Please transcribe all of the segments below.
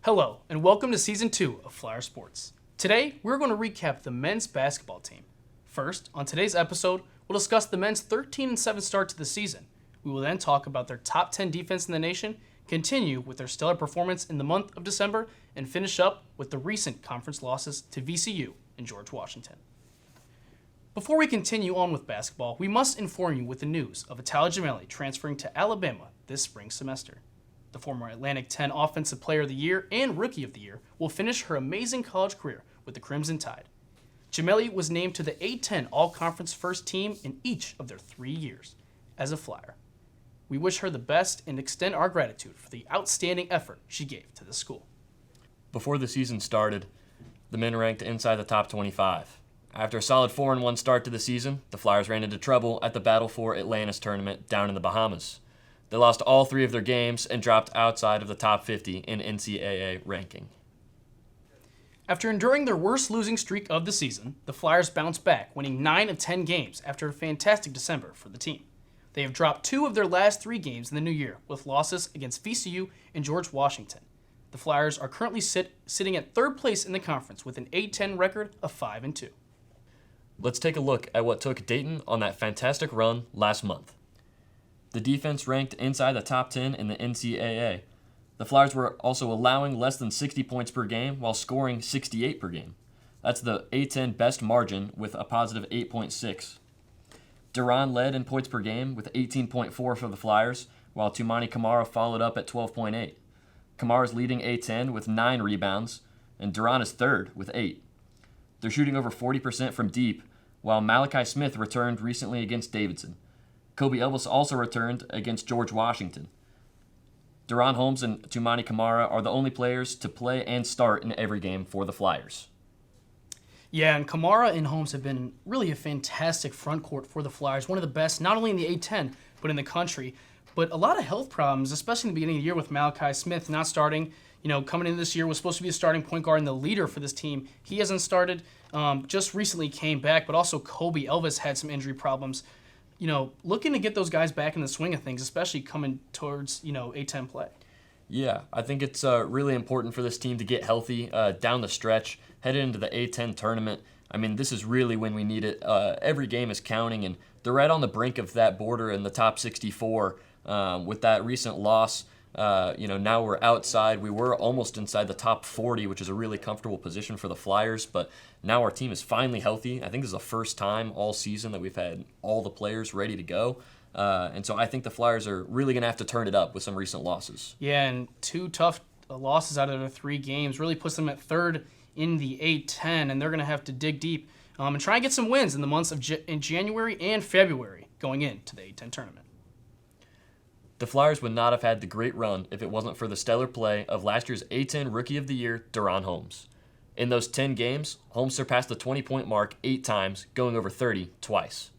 Hello, and welcome to Season 2 of Flyer Sports. Today, we're going to recap the men's basketball team. First, on today's episode, we'll discuss the men's 13-7 start to the season. We will then talk about their top 10 defense in the nation, continue with their stellar performance in the month of December, and finish up with the recent conference losses to VCU and George Washington. Before we continue on with basketball, we must inform you with the news of Atala Gemelli transferring to Alabama this spring semester. The former Atlantic 10 Offensive Player of the Year and Rookie of the Year will finish her amazing college career with the Crimson Tide. Gemelli was named to the A10 All-Conference First Team in each of their 3 years as a Flyer. We wish her the best and extend our gratitude for the outstanding effort she gave to the school. Before the season started, the men ranked inside the top 25. After a solid 4-1 start to the season, the Flyers ran into trouble at the Battle for Atlantis tournament down in the Bahamas. They lost all 3 of their games and dropped outside of the top 50 in NCAA ranking. After enduring their worst losing streak of the season, the Flyers bounced back, winning 9 of 10 games after a fantastic December for the team. They have dropped 2 of their last 3 games in the new year, with losses against VCU and George Washington. The Flyers are currently sitting at 3rd place in the conference with an A10 record of 5-2. Let's take a look at what took Dayton on that fantastic run last month. The defense ranked inside the top 10 in the NCAA. The Flyers were also allowing less than 60 points per game while scoring 68 per game. That's the A10 best margin with a positive 8.6. Duran led in points per game with 18.4 for the Flyers, while Tumani Kamara followed up at 12.8. Kamara's leading A10 with 9 rebounds, and Duran is 3rd with 8. They're shooting over 40% from deep, while Malachi Smith returned recently against Davidson. Kobe Elvis also returned against George Washington. Duran Holmes and Tumani Kamara are the only players to play and start in every game for the Flyers. Yeah, and Kamara and Holmes have been really a fantastic front court for the Flyers. One of the best, not only in the A10, but in the country. But a lot of health problems, especially in the beginning of the year with Malachi Smith not starting. Coming into this year was supposed to be a starting point guard and the leader for this team. He hasn't started. Just recently came back, but also Kobe Elvis had some injury problems. Looking to get those guys back in the swing of things, especially coming towards, A10 play. Yeah, I think it's really important for this team to get healthy down the stretch, headed into the A10 tournament. I mean, this is really when we need it. Every game is counting, and they're right on the brink of that border in the top 64 with that recent loss. Now we're outside. We were almost inside the top 40, which is a really comfortable position for the Flyers, but now our team is finally healthy. I think this is the first time all season that we've had all the players ready to go. And so I think the Flyers are really going to have to turn it up with some recent losses. Yeah, and 2 tough losses out of their 3 games really puts them at 3rd in the A10, and they're going to have to dig deep and try and get some wins in the months of in January and February going into the A10 tournament. The Flyers would not have had the great run if it wasn't for the stellar play of last year's A10 Rookie of the Year, Duran Holmes. In those 10 games, Holmes surpassed the 20-point mark 8 times, going over 30 twice.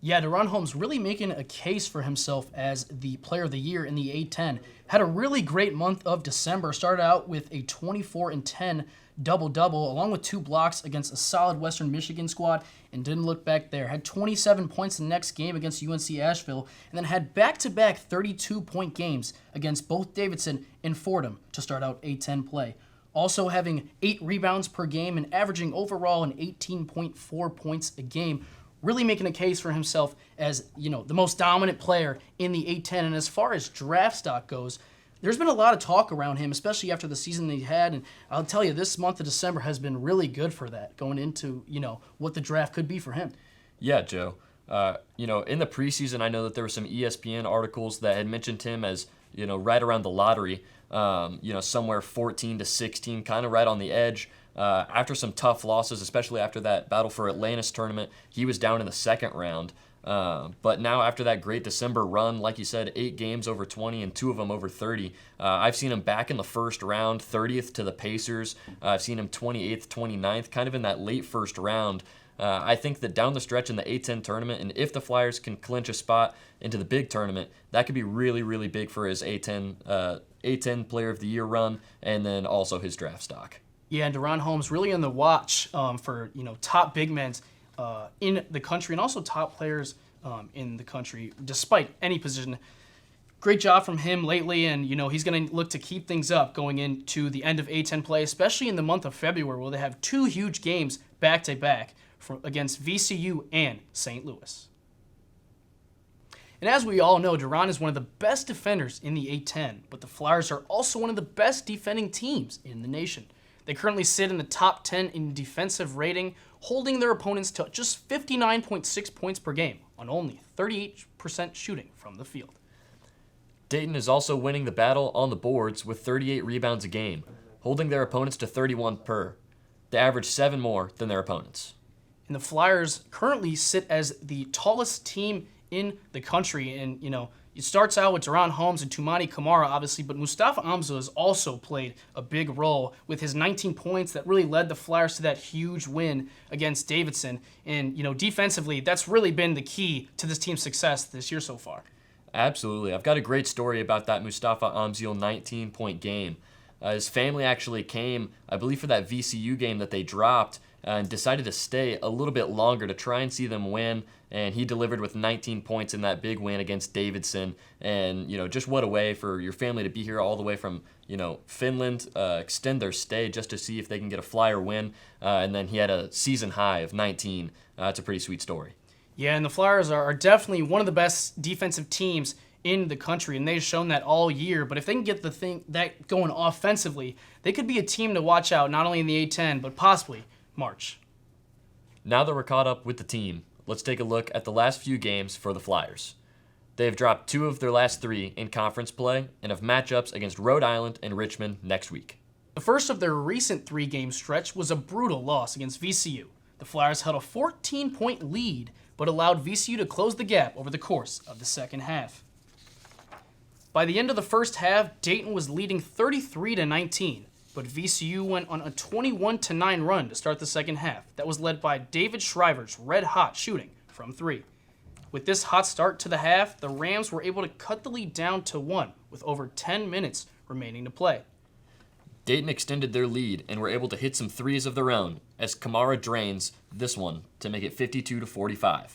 Yeah, Duran Holmes really making a case for himself as the Player of the Year in the A10. Had a really great month of December. Started out with a 24-10 double-double, along with 2 blocks against a solid Western Michigan squad, and didn't look back there. Had 27 points in the next game against UNC Asheville, and then had back-to-back 32-point games against both Davidson and Fordham to start out A10 play. Also having 8 rebounds per game and averaging overall an 18.4 points a game. Really making a case for himself as, the most dominant player in the A10. And as far as draft stock goes, there's been a lot of talk around him, especially after the season that he had. And I'll tell you, this month of December has been really good for that, going into, what the draft could be for him. Yeah, Joe. In the preseason, I know that there were some ESPN articles that had mentioned him as, right around the lottery, somewhere 14 to 16, kind of right on the edge. After some tough losses, especially after that Battle for Atlantis tournament, he was down in the 2nd round. But now after that great December run, like you said, 8 games over 20 and 2 of them over 30, I've seen him back in the 1st round, 30th to the Pacers. I've seen him 28th, 29th, kind of in that late 1st round. I think that down the stretch in the A10 tournament, and if the Flyers can clinch a spot into the big tournament, that could be really, really big for his A10 Player of the Year run, and then also his draft stock. Yeah, and Duran Holmes really on the watch for top big men in the country and also top players in the country, despite any position. great job from him lately, and he's going to look to keep things up going into the end of A10 play, especially in the month of February, where they have two huge games back-to-back against VCU and St. Louis. And as we all know, Duran is one of the best defenders in the A10, but the Flyers are also one of the best defending teams in the nation. They currently sit in the top 10 in defensive rating, holding their opponents to just 59.6 points per game on only 38% shooting from the field. Dayton is also winning the battle on the boards with 38 rebounds a game, holding their opponents to 31 per. They average 7 more than their opponents. And the Flyers currently sit as the tallest team in the country. And, it starts out with Duran Holmes and Toumani Camara, obviously, but Mustafa Amzil has also played a big role with his 19 points that really led the Flyers to that huge win against Davidson. And, defensively, that's really been the key to this team's success this year so far. Absolutely. I've got a great story about that Mustafa Amzil 19-point game. His family actually came, I believe, for that VCU game that they dropped and decided to stay a little bit longer to try and see them win. And he delivered with 19 points in that big win against Davidson. And, just what a way for your family to be here all the way from, Finland, extend their stay just to see if they can get a Flyer win. And then he had a season high of 19. It's a pretty sweet story. Yeah, and the Flyers are definitely one of the best defensive teams in the country, and they've shown that all year. But if they can get that going offensively, they could be a team to watch out, not only in the A10, but possibly March. Now that we're caught up with the team, let's take a look at the last few games for the Flyers. They have dropped 2 of their last 3 in conference play and have matchups against Rhode Island and Richmond next week. The first of their recent 3-game stretch was a brutal loss against VCU. The Flyers held a 14-point lead, but allowed VCU to close the gap over the course of the second half. By the end of the first half, Dayton was leading 33-19, but VCU went on a 21-9 run to start the second half. That was led by David Shriver's red-hot shooting from 3. With this hot start to the half, the Rams were able to cut the lead down to 1 with over 10 minutes remaining to play. Dayton extended their lead and were able to hit some threes of their own as Camara drains this one to make it 52-45.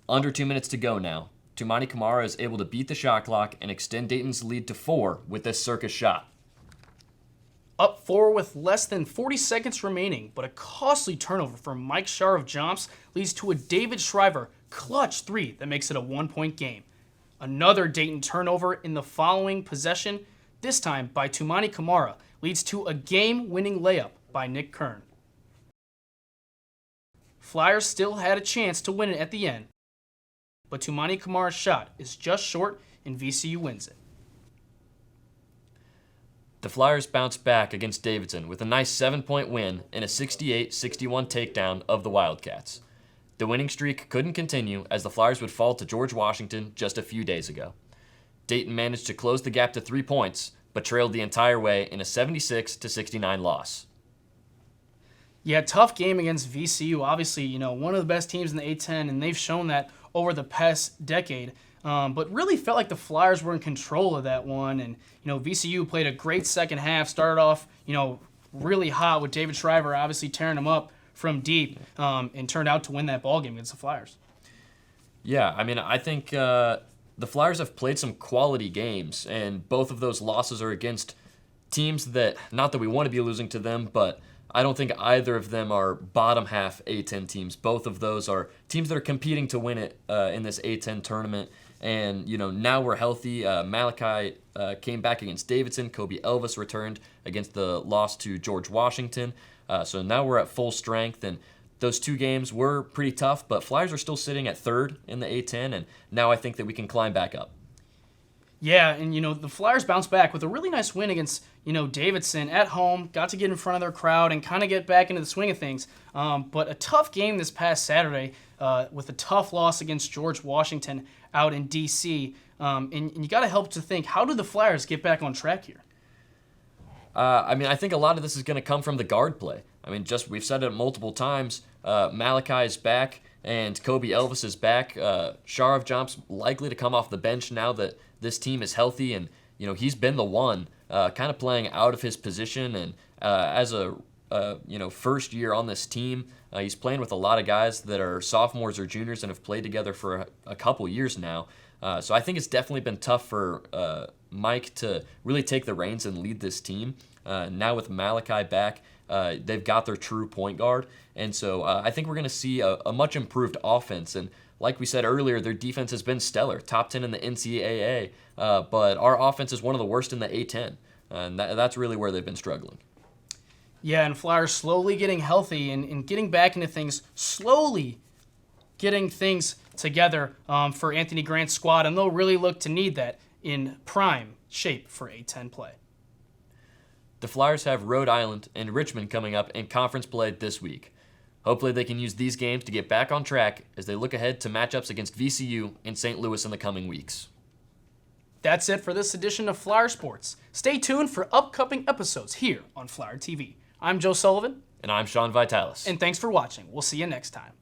Under 2 minutes to go now. Toumani Camara is able to beat the shot clock and extend Dayton's lead to 4 with this circus shot. Up 4 with less than 40 seconds remaining, but a costly turnover from Mike Sharr of Jomps leads to a David Shriver clutch 3 that makes it a 1-point game. Another Dayton turnover in the following possession, this time by Toumani Camara, leads to a game-winning layup by Nick Kern. Flyers still had a chance to win it at the end, but Toumani Camara's shot is just short and VCU wins it. The Flyers bounced back against Davidson with a nice 7-point win and a 68-61 takedown of the Wildcats. The winning streak couldn't continue as the Flyers would fall to George Washington just a few days ago. Dayton managed to close the gap to 3 points, but trailed the entire way in a 76-69 loss. Yeah, tough game against VCU. Obviously, one of the best teams in the A10, and they've shown that over the past decade. But really felt like the Flyers were in control of that one. And, VCU played a great second half, started off, really hot with David Shriver obviously tearing them up from deep, and turned out to win that ball game against the Flyers. Yeah, I think the Flyers have played some quality games, and both of those losses are against teams that, not that we want to be losing to them, but I don't think either of them are bottom half A10 teams. Both of those are teams that are competing to win it in this A10 tournament. And, now we're healthy. Malachi came back against Davidson. Kobe Elvis returned against the loss to George Washington. So now we're at full strength. And those 2 games were pretty tough, but Flyers are still sitting at 3rd in the A10. And now I think that we can climb back up. Yeah, and the Flyers bounced back with a really nice win against Davidson at home. Got to get in front of their crowd and kind of get back into the swing of things. But a tough game this past Saturday with a tough loss against George Washington out in D.C. And you got to help to think, how do the Flyers get back on track here? I think a lot of this is going to come from the guard play. We've said it multiple times. Malachi is back and Kobe Elvis is back. Sharr of Jomps likely to come off the bench now that this team is healthy, and he's been the one kind of playing out of his position, and as a first year on this team, he's playing with a lot of guys that are sophomores or juniors and have played together for a couple years now. So I think it's definitely been tough for Mike to really take the reins and lead this team. Now with Malachi back, they've got their true point guard. And so I think we're going to see a much improved offense. And like we said earlier, their defense has been stellar, top 10 in the NCAA. But our offense is one of the worst in the A10. And that's really where they've been struggling. Yeah, and Flyers slowly getting healthy and getting back into things, slowly getting things together for Anthony Grant's squad, and they'll really look to need that in prime shape for A10 play. The Flyers have Rhode Island and Richmond coming up in conference play this week. Hopefully they can use these games to get back on track as they look ahead to matchups against VCU and St. Louis in the coming weeks. That's it for this edition of Flyer Sports. Stay tuned for upcoming episodes here on Flyer TV. I'm Joe Sullivan. And I'm Sean Vitalis. And thanks for watching. We'll see you next time.